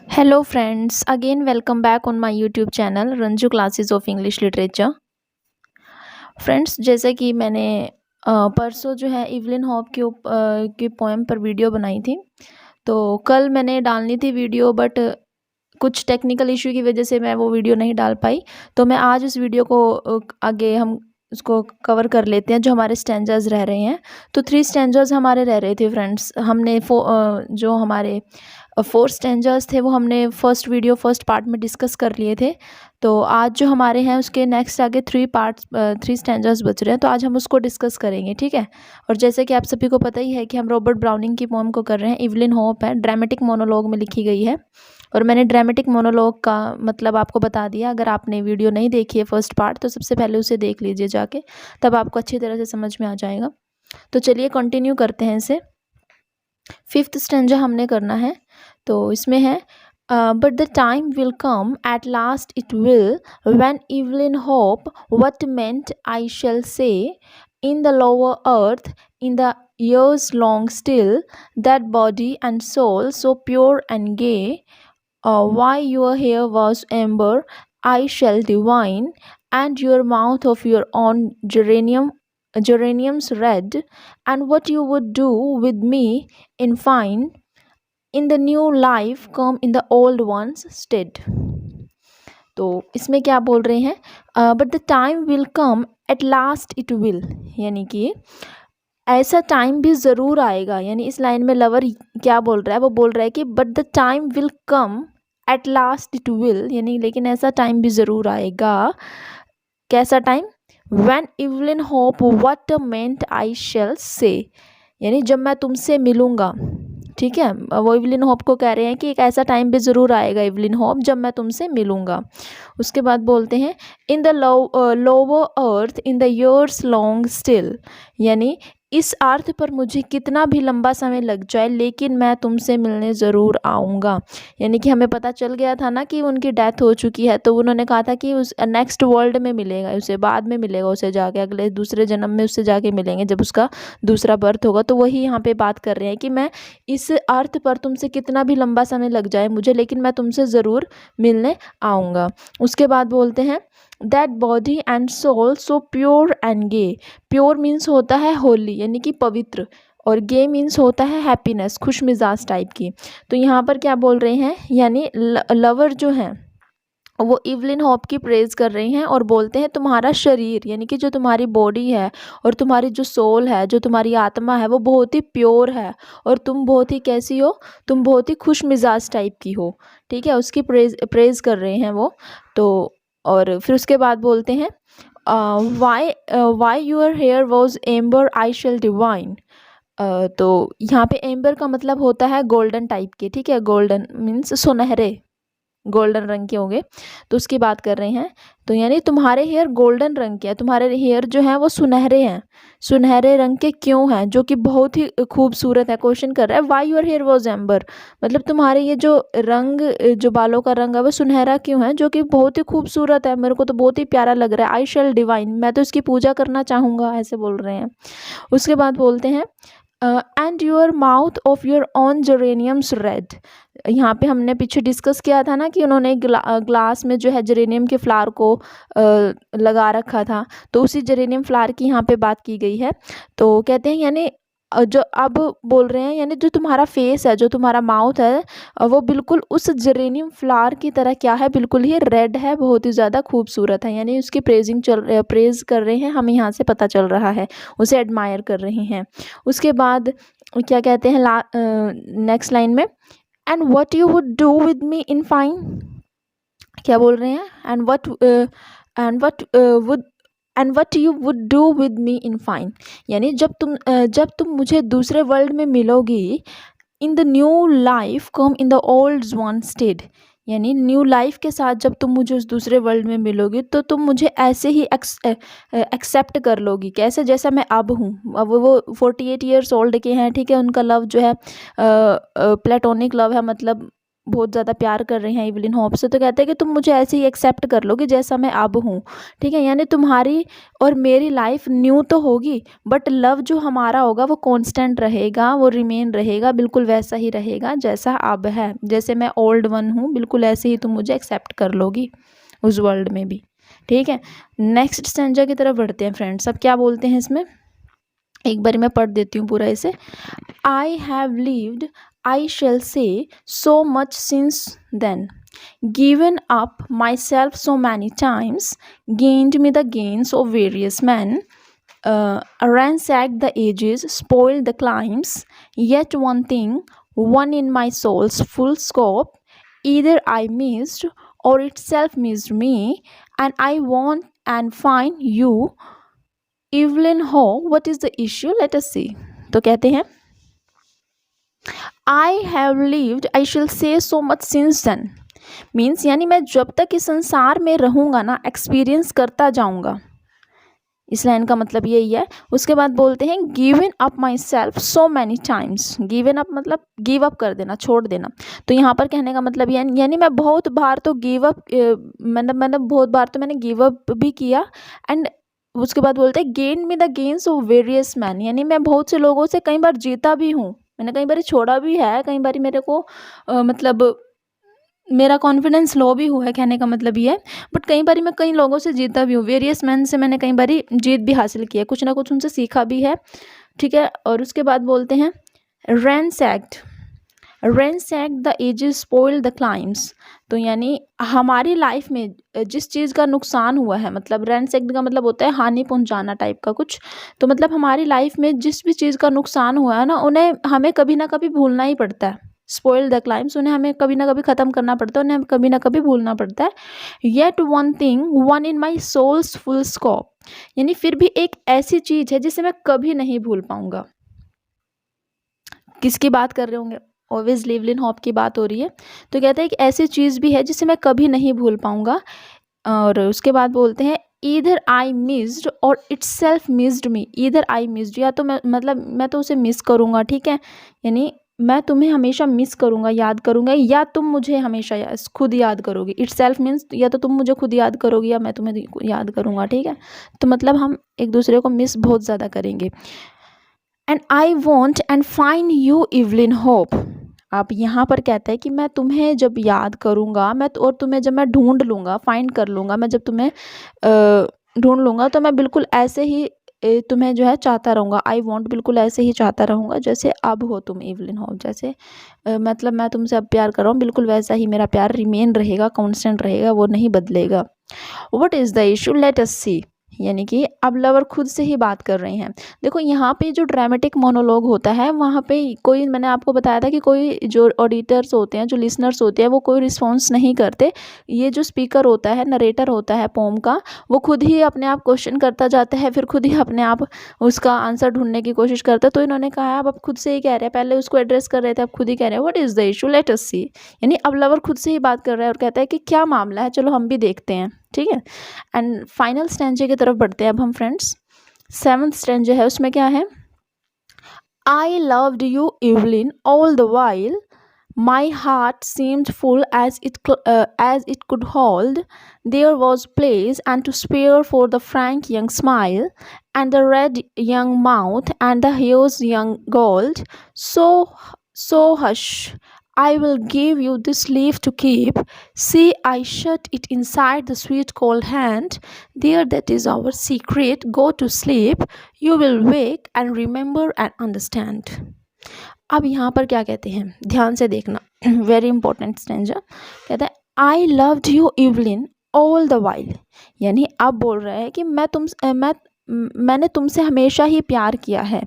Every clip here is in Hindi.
Hello friends, again welcome back on my YouTube channel Ranju Classes of English Literature। Friends जैसे कि मैंने परसों जो है इवलिन हॉप की पोएम पर वीडियो बनाई थी। तो कल मैंने डालनी थी वीडियो बट कुछ टेक्निकल इशू की वजह से मैं वो वीडियो नहीं डाल पाई। तो मैं आज उस वीडियो को आगे हम उसको कवर कर लेते हैं जो हमारे स्टैंजर्स रह रहे हैं। तो 3 स्टैंजर्स हमारे रह रहे थे फ्रेंड्स। हमने जो हमारे 4 स्टैंजर्स थे वो हमने फर्स्ट पार्ट में डिस्कस कर लिए थे। तो आज जो हमारे हैं उसके नेक्स्ट आगे 3 स्टैंजर्स बच रहे हैं, तो आज हम उसको डिस्कस करेंगे, ठीक है। और जैसे कि आप सभी को पता ही है कि हम रॉबर्ट ब्राउनिंग की पोएम को कर रहे हैं। इवलिन होप है, ड्रामेटिक मोनोलॉग में लिखी गई है। और मैंने ड्रामेटिक मोनोलॉग का मतलब आपको बता दिया। अगर आपने वीडियो नहीं देखी है फर्स्ट पार्ट तो सबसे पहले उसे देख लीजिए जाके, तब आपको अच्छी तरह से समझ में आ जाएगा। तो चलिए कंटिन्यू करते हैं इसे। 5th स्टैंजा हमने करना है। तो इसमें है but the time will come at last it will when Evelyn Hope what meant I shall say in the lower earth in the years long still that body and soul so pure and gay, why your hair was amber I shall divine, and your mouth of your own geraniums red, and what you would do with me in fine in the new life come in the old one's stead। तो इसमें क्या बोल रहे हैं, but the time will come at last it will, यानी कि ऐसा टाइम भी ज़रूर आएगा। यानी इस लाइन में लवर क्या बोल रहा है, वो बोल रहा है कि but the time will come at last it will, यानी लेकिन ऐसा टाइम भी ज़रूर आएगा। कैसा time? When Evelyn Hope what meant I shall say, यानी जब मैं तुमसे मिलूँगा, ठीक है। वो इवलिन होप को कह रहे हैं कि एक ऐसा टाइम भी ज़रूर आएगा इवलिन होप जब मैं तुमसे मिलूँगा। उसके बाद बोलते हैं in the lower earth in the years long still, यानी इस अर्थ पर मुझे कितना भी लंबा समय लग जाए लेकिन मैं तुमसे मिलने ज़रूर आऊँगा। यानी कि हमें पता चल गया था ना कि उनकी डेथ हो चुकी है, तो उन्होंने कहा था कि उस नेक्स्ट वर्ल्ड में मिलेगा, उसे बाद में मिलेगा, उसे जाके अगले दूसरे जन्म में उससे जाके मिलेंगे जब उसका दूसरा बर्थ होगा। तो वही यहाँ पे बात कर रहे हैं कि मैं इस अर्थ पर तुमसे कितना भी लंबा समय लग जाए मुझे, लेकिन मैं तुमसे ज़रूर मिलने आऊँगा। उसके बाद बोलते हैं that body and soul so pure and gay. Pure means होता है होली, यानी कि पवित्र, और गे मीन्स होता है हैप्पीनेस, खुश मिजाज टाइप की। तो यहाँ पर क्या बोल रहे हैं, यानी लवर जो हैं वो इवलिन होप की प्रेज कर रहे हैं और बोलते हैं तुम्हारा शरीर, यानी कि जो तुम्हारी बॉडी है और तुम्हारी जो सोल है, जो तुम्हारी आत्मा है, वो बहुत ही प्योर है और तुम बहुत ही कैसी हो, तुम बहुत ही खुश मिजाज टाइप की हो, ठीक है। उसकी प्रेज कर रहे हैं वो। तो और फिर उसके बाद बोलते हैं why your hair was amber I shall divine. तो यहाँ पे एम्बर का मतलब होता है गोल्डन टाइप के, ठीक है। गोल्डन मीन्स सुनहरे, गोल्डन रंग के होंगे, तो उसकी बात कर रहे हैं। तो यानी तुम्हारे हेयर गोल्डन रंग के हैं, तुम्हारे हेयर जो हैं वो सुनहरे हैं। सुनहरे रंग के क्यों हैं? जो कि बहुत ही खूबसूरत है। क्वेश्चन कर रहा है why your hair was amber, मतलब तुम्हारे ये जो रंग, जो बालों का रंग है वो सुनहरा क्यों है, जो कि बहुत ही खूबसूरत है, मेरे को तो बहुत ही प्यारा लग रहा है। आई शैल डिवाइन, मैं तो इसकी पूजा करना चाहूँगा, ऐसे बोल रहे हैं। उसके बाद बोलते हैं and your mouth of your on geraniums red. यहाँ पे हमने पीछे डिस्कस किया था ना कि उन्होंने ग्लास में जो है जेरेनियम के फ्लावर को लगा रखा था, तो उसी जेरेनियम फ्लावर की यहाँ पे बात की गई है। तो कहते हैं यानी जो अब बोल रहे हैं, यानी जो तुम्हारा फेस है, जो तुम्हारा माउथ है, वो बिल्कुल उस जेरेनियम फ्लावर की तरह क्या है, बिल्कुल ही रेड है, बहुत ही ज़्यादा खूबसूरत है। यानी उसकी प्रेज कर रहे हैं, हमें यहाँ से पता चल रहा है, उसे एडमायर कर रहे हैं। उसके बाद क्या कहते हैं नेक्स्ट लाइन में and what you would do with me in fine. क्या बोल रहे हैं? And what you would do with me in fine, यानी जब तुम मुझे दूसरे वर्ल्ड में मिलोगी, in the new life come in the old one stead, यानी न्यू लाइफ के साथ जब तुम मुझे उस दूसरे वर्ल्ड में मिलोगी तो तुम मुझे ऐसे ही एक्सेप्ट कर लोगी, कैसे, जैसा मैं अब हूँ। अब वो 48 ईयर्स ओल्ड के हैं, ठीक है। उनका लव जो है प्लेटोनिक लव है, मतलब बहुत ज़्यादा प्यार कर रहे हैं इवलिन होप से, तो कहते हैं कि तुम मुझे ऐसे ही एक्सेप्ट कर लो कि जैसा मैं अब हूँ, ठीक है। यानी तुम्हारी और मेरी लाइफ न्यू तो होगी, बट लव जो हमारा होगा वो कांस्टेंट रहेगा, वो रिमेन रहेगा, बिल्कुल वैसा ही रहेगा जैसा अब है। जैसे मैं ओल्ड वन हूँ, बिल्कुल ऐसे ही तुम मुझे एक्सेप्ट कर लोगी उस वर्ल्ड में भी, ठीक है। नेक्स्ट स्टैंजा की तरफ बढ़ते हैं फ्रेंड्स। अब क्या बोलते हैं इसमें, एक बार मैं पढ़ देती हूँ पूरा इसे। I have lived, I shall say, so much since then. Given up myself so many times, gained me the gains of various men, ransacked the ages, spoiled the climes. Yet one thing, one in my soul's full scope, either I missed or itself missed me, and I want and find you. Evelyn Ho, what is the issue? Let us see. तो कहते हैं I have lived I shall say so much since then, means यानी मैं जब तक इस संसार में रहूँगा ना, एक्सपीरियंस करता जाऊँगा। इस लाइन का मतलब यही है। उसके बाद बोलते हैं given up my self so many times. Given up मतलब गिव अप कर देना, छोड़ देना। तो यहाँ पर कहने का मतलब यानी मैं बहुत बार तो गिव अप, मतलब बहुत बार तो मैंने गिव अप भी किया। एंड उसके बाद बोलते हैं gain me the gains of various man, यानी मैं बहुत से लोगों से कई बार जीता भी हूँ, मैंने कई बार छोड़ा भी है, कई बार मेरे को मतलब मेरा कॉन्फिडेंस लो भी हुआ है, कहने का मतलब ये है। बट कई बार मैं कई लोगों से जीता भी हूँ, वेरियस मैन से मैंने कई बार जीत भी हासिल की है, कुछ ना कुछ उनसे सीखा भी है, ठीक है। और उसके बाद बोलते हैं ransacked the ages spoiled the climes. तो यानी हमारी लाइफ में जिस चीज़ का नुकसान हुआ है, मतलब रैंसैक्ड का मतलब होता है हानि पहुंचाना टाइप का कुछ। तो मतलब हमारी लाइफ में जिस भी चीज़ का नुकसान हुआ है ना, उन्हें हमें कभी ना कभी भूलना ही पड़ता है। स्पॉइल द क्लाइम्स, उन्हें हमें कभी ना कभी ख़त्म करना पड़ता है, उन्हें कभी ना कभी भूलना पड़ता है। Yet one thing one in my souls full scope, यानी फिर भी एक ऐसी चीज़ है जिसे मैं कभी नहीं भूल पाऊंगा। किसकी बात कर रहे होंगे, ऑब्वियसली इवलिन हॉप की बात हो रही है। तो कहते हैं कि ऐसी चीज़ भी है जिसे मैं कभी नहीं भूल पाऊंगा। और उसके बाद बोलते हैं ईदर आई मिस्ड और it's self missed me. Either I missed, या तो मैं मतलब मैं तो उसे मिस करूँगा, ठीक है, यानी मैं तुम्हें हमेशा मिस करूँगा, याद करूँगा, या तुम मुझे हमेशा खुद याद करोगे। इट्स सेल्फ मीन्स या तो तुम मुझे खुद याद करोगे या मैं तुम्हें याद करूँगा, ठीक है। तो मतलब हम एक दूसरे को मिस बहुत ज़्यादा करेंगे। And I want and find you Evelyn hope. आप यहाँ पर कहता है कि मैं तुम्हें जब याद करूँगा, मैं और तुम्हें जब मैं ढूंढ लूँगा, फाइंड कर लूँगा, मैं जब तुम्हें ढूंढ लूँगा, तो मैं बिल्कुल ऐसे ही तुम्हें जो है चाहता रहूँगा। आई वॉन्ट बिल्कुल ऐसे ही चाहता रहूँगा जैसे अब हो तुम इवलिन होप। जैसे मतलब मैं तुमसे अब प्यार कर रहा हूँ, बिल्कुल वैसा ही मेरा प्यार रिमेन रहेगा, कांस्टेंट रहेगा, वो नहीं बदलेगा। What is the issue, let us see. यानी कि अब लवर खुद से ही बात कर रहे हैं। देखो यहाँ पे जो ड्रामेटिक मोनोलॉग होता है, वहाँ पे कोई, मैंने आपको बताया था कि कोई जो ऑडिटर्स होते हैं, जो लिसनर्स होते हैं, वो कोई रिस्पॉन्स नहीं करते। ये जो स्पीकर होता है, नरेटर होता है पोम का, वो खुद ही अपने आप क्वेश्चन करता जाता है, फिर खुद ही अपने आप उसका आंसर ढूंढने की कोशिश करता है। तो इन्होंने कहा अब खुद से ही कह रहे हैं, पहले उसको एड्रेस कर रहे थे, अब खुद ही कह रहे हैं what is the issue, let us see. यानी अब लवर खुद से ही बात कर रहा है और कहता है कि क्या मामला है, चलो हम भी देखते हैं, ठीक है। एंड फाइनल स्टैंजे की तरफ बढ़ते हैं अब हम फ्रेंड्स। 7th स्टैंजा है, उसमें क्या है, I loved you Evelyn all the while, my heart seemed full as it could hold. There was place and to spare for the frank young smile, and the red young mouth, and the hair's young gold. So hush, I will give you this leaf to keep. See, I shut it inside the sweet cold hand. There, that is our secret. Go to sleep. You will wake and remember and understand. अब यहाँ पर क्या कहते हैं, ध्यान से देखना, वेरी इंपॉर्टेंट स्टैंजा। कहता है I loved you Evelyn all the while, यानी अब बोल रहा है कि मैंने तुमसे हमेशा ही प्यार किया है।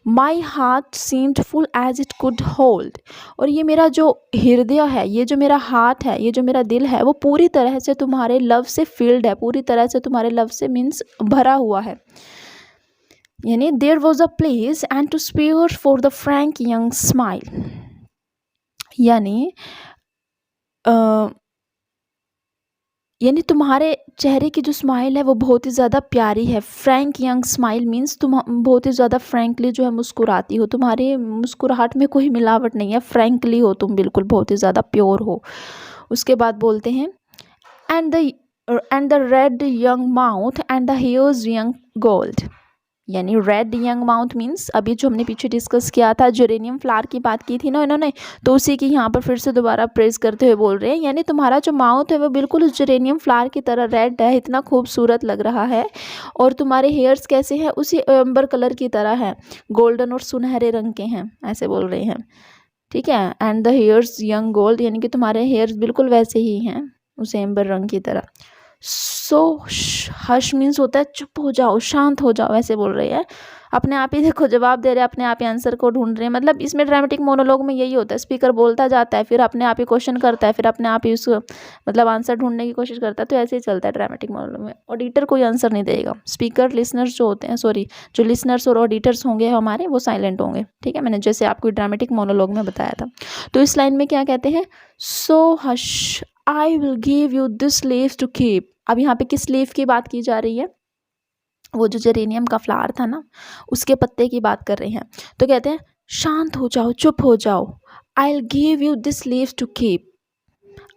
My heart seemed full as it could hold, और ये मेरा जो हृदय है, ये जो मेरा हार्ट है, ये जो मेरा दिल है, वो पूरी तरह से तुम्हारे लव से फिल्ड है, पूरी तरह से तुम्हारे लव से मीन्स भरा हुआ है। यानी there was a place and to spare for the frank young smile, यानी यानी तुम्हारे चेहरे की जो स्माइल है वो बहुत ही ज़्यादा प्यारी है। फ्रैंक यंग स्माइल मीन्स तुम बहुत ही ज़्यादा फ्रैंकली जो है मुस्कुराती हो, तुम्हारी मुस्कुराहट में कोई मिलावट नहीं है, फ्रैंकली हो तुम, बिल्कुल बहुत ही ज़्यादा प्योर हो। उसके बाद बोलते हैं and the red young mouth and the hairs young gold. यानी रेड यंग माउथ मीन्स अभी जो हमने पीछे डिस्कस किया था, जेरेनियम फ्लावर की बात की थी ना इन्होंने, तो उसी की यहाँ पर फिर से दोबारा प्रेस करते हुए बोल रहे हैं। यानी तुम्हारा जो माउथ है वो बिल्कुल उस जेरेनियम फ्लावर की तरह रेड है, इतना खूबसूरत लग रहा है। और तुम्हारे हेयर्स कैसे हैं, उसी एम्बर कलर की तरह है, गोल्डन और सुनहरे रंग के हैं, ऐसे बोल रहे हैं। ठीक है, and the hairs young gold, यानी कि तुम्हारे हेयर्स बिल्कुल वैसे ही हैं उस एम्बर रंग की तरह। सो हश मीन्स होता है चुप हो जाओ, शांत हो जाओ, ऐसे बोल रहे हैं। अपने आप ही देखो जवाब दे रहे हैं, अपने आप ही आंसर को ढूंढ रहे हैं। मतलब इसमें ड्रामेटिक मोनोलॉग में यही होता है, स्पीकर बोलता जाता है, फिर अपने आप ही क्वेश्चन करता है, फिर अपने आप ही उसको मतलब आंसर ढूंढने की कोशिश करता है। तो ऐसे ही चलता है ड्रामेटिक मोनोलॉग में। ऑडिटर कोई आंसर नहीं देगा, स्पीकर लिसनर्स जो होते हैं, सॉरी जो लिसनर्स और ऑडिटर्स होंगे हमारे, वो साइलेंट होंगे। ठीक है, मैंने जैसे आपको ड्रामेटिक मोनोलॉग में बताया था। तो इस लाइन में क्या कहते हैं, so hush I will give you this leaf to keep. अब यहाँ पे किस लीफ की बात की जा रही है, वो जो जेरेनियम का फ्लावर था ना, उसके पत्ते की बात कर रहे हैं। तो कहते हैं शांत हो जाओ, चुप हो जाओ। I will give you this leaf to keep.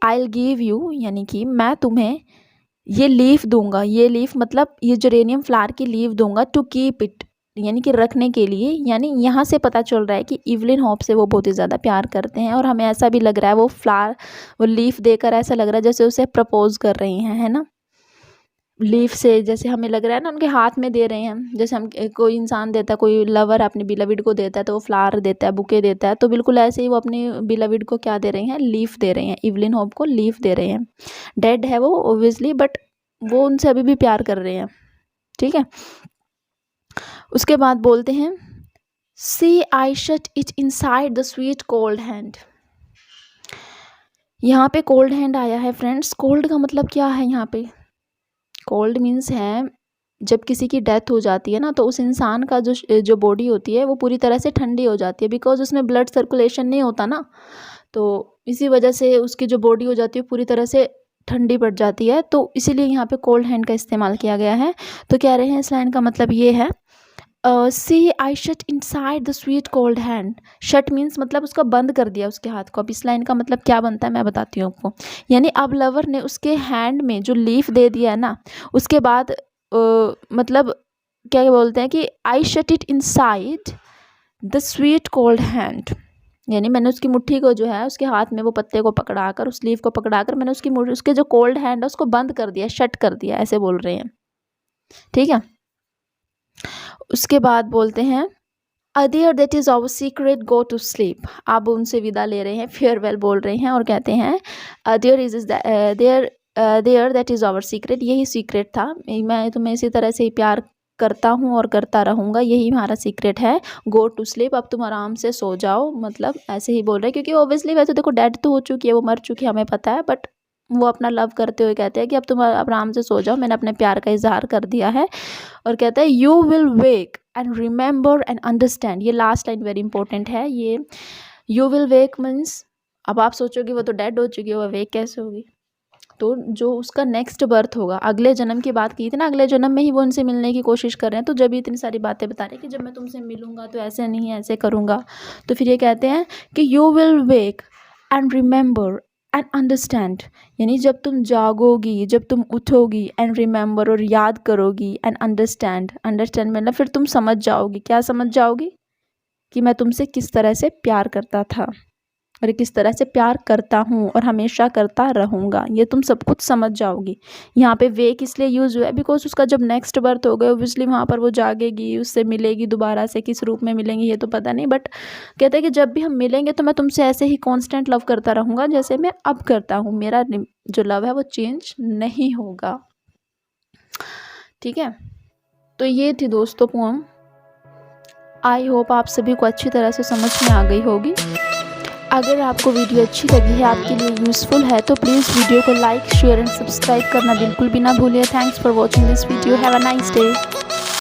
I will give you यानी कि मैं तुम्हें ये लीफ दूंगा, ये लीफ मतलब ये जेरेनियम फ्लावर की लीफ दूंगा, टू कीप इट यानी कि रखने के लिए। यानी यहाँ से पता चल रहा है कि इवलिन होप से वो बहुत ही ज़्यादा प्यार करते हैं, और हमें ऐसा भी लग रहा है वो फ्लावर, वो लीफ देकर ऐसा लग रहा है जैसे उसे प्रपोज कर रही हैं, है ना। लीफ से जैसे हमें लग रहा है ना उनके हाथ में दे रहे हैं, जैसे हम कोई इंसान देता है, कोई लवर अपने बिलविड को देता है तो वो फ्लावर देता है, बुके देता है, तो बिल्कुल ऐसे ही वो अपने बिलविड को क्या दे रहे हैं, लीफ दे रहे हैं। इवलिन होप को लीफ दे रहे हैं। डेड है वो ओब्वियसली, बट वो उनसे अभी भी प्यार कर रहे हैं। ठीक है, उसके बाद बोलते हैं see I shut it inside the sweet cold hand. यहाँ पे कोल्ड हैंड आया है फ्रेंड्स। कोल्ड का मतलब क्या है यहाँ पे, कोल्ड मीन्स है जब किसी की डेथ हो जाती है ना, तो उस इंसान का जो बॉडी होती है वो पूरी तरह से ठंडी हो जाती है, बिकॉज उसमें ब्लड सर्कुलेशन नहीं होता ना, तो इसी वजह से उसकी जो बॉडी हो जाती है पूरी तरह से ठंडी पड़ जाती है। तो इसीलिए यहाँ पे कोल्ड हैंड का इस्तेमाल किया गया है। तो कह रहे हैं इस लाइन का मतलब ये है, see I shut inside the sweet cold hand. Shut means मतलब उसका बंद कर दिया उसके हाथ को। अब इस लाइन का मतलब क्या बनता है मैं बताती हूँ आपको। यानी अब लवर ने उसके हैंड में जो लीफ दे दिया है ना, उसके बाद मतलब क्या बोलते हैं कि आई shut it inside the sweet cold hand. यानी मैंने उसकी मुट्ठी को जो है, उसके हाथ में वो पत्ते को पकड़ाकर, उस लीफ को पकड़ाकर मैंने उसके जो कोल्ड हैंड है उसको बंद कर दिया, शट कर दिया, ऐसे बोल रहे हैं। ठीक है, उसके बाद बोलते हैं adieu that is our secret go to sleep. अब उनसे विदा ले रहे हैं, फेयरवेल बोल रहे हैं, और कहते हैं adieu is there that is our secret. यही सीक्रेट था, मैं तुम्हें इसी तरह से ही प्यार करता हूँ और करता रहूँगा, यही हमारा सीक्रेट है। गो टू स्लीप, अब तुम आराम से सो जाओ, मतलब ऐसे ही बोल रहे हैं, क्योंकि ऑब्वियसली वैसे देखो डेड तो हो चुकी है, वो मर चुकी है, हमें पता है, बट वो अपना लव करते हुए कहते हैं कि अब तुम आराम से सो जाओ, मैंने अपने प्यार का इजहार कर दिया है। और कहता है you will wake and remember and understand. ये लास्ट लाइन वेरी इंपॉर्टेंट है। ये यू विल वेक मीन्स, अब आप सोचोगे वो तो डेड हो चुकी है, वो वेक कैसे होगी, तो जो उसका नेक्स्ट बर्थ होगा, अगले जन्म की बात की थी ना, अगले जन्म में ही वो उनसे मिलने की कोशिश कर रहे हैं। तो जब इतनी सारी बातें बता रहे हैं कि जब मैं तुमसे मिलूंगा तो ऐसे नहीं ऐसे करूँगा, तो फिर ये कहते हैं कि you will wake and remember and understand. यानी जब तुम जागोगी, जब तुम उठोगी, एंड रिमेंबर और याद करोगी, एंड अंडरस्टैंड, अंडरस्टैंड मतलब फिर तुम समझ जाओगी। क्या समझ जाओगी, कि मैं तुमसे किस तरह से प्यार करता था और किस तरह से प्यार करता हूँ और हमेशा करता रहूँगा, ये तुम सब कुछ समझ जाओगी। यहाँ पे वेक इसलिए यूज़ हुआ है बिकॉज उसका जब नेक्स्ट बर्थ हो गया ओब्वियसली वहाँ पर वो जागेगी, उससे मिलेगी दोबारा से, किस रूप में मिलेंगी ये तो पता नहीं, बट कहते हैं कि जब भी हम मिलेंगे तो मैं तुमसे ऐसे ही कॉन्स्टेंट लव करता रहूँगा जैसे मैं अब करता हूँ, मेरा जो लव है वो चेंज नहीं होगा। ठीक है, तो ये थी दोस्तों पोएम। आई होप आप सभी को अच्छी तरह से समझ में आ गई होगी। अगर आपको वीडियो अच्छी लगी है, आपके लिए यूज़फुल है, तो प्लीज़ वीडियो को लाइक शेयर एंड सब्सक्राइब करना बिल्कुल भी ना भूलिए। Thanks for watching this video. Have a nice day.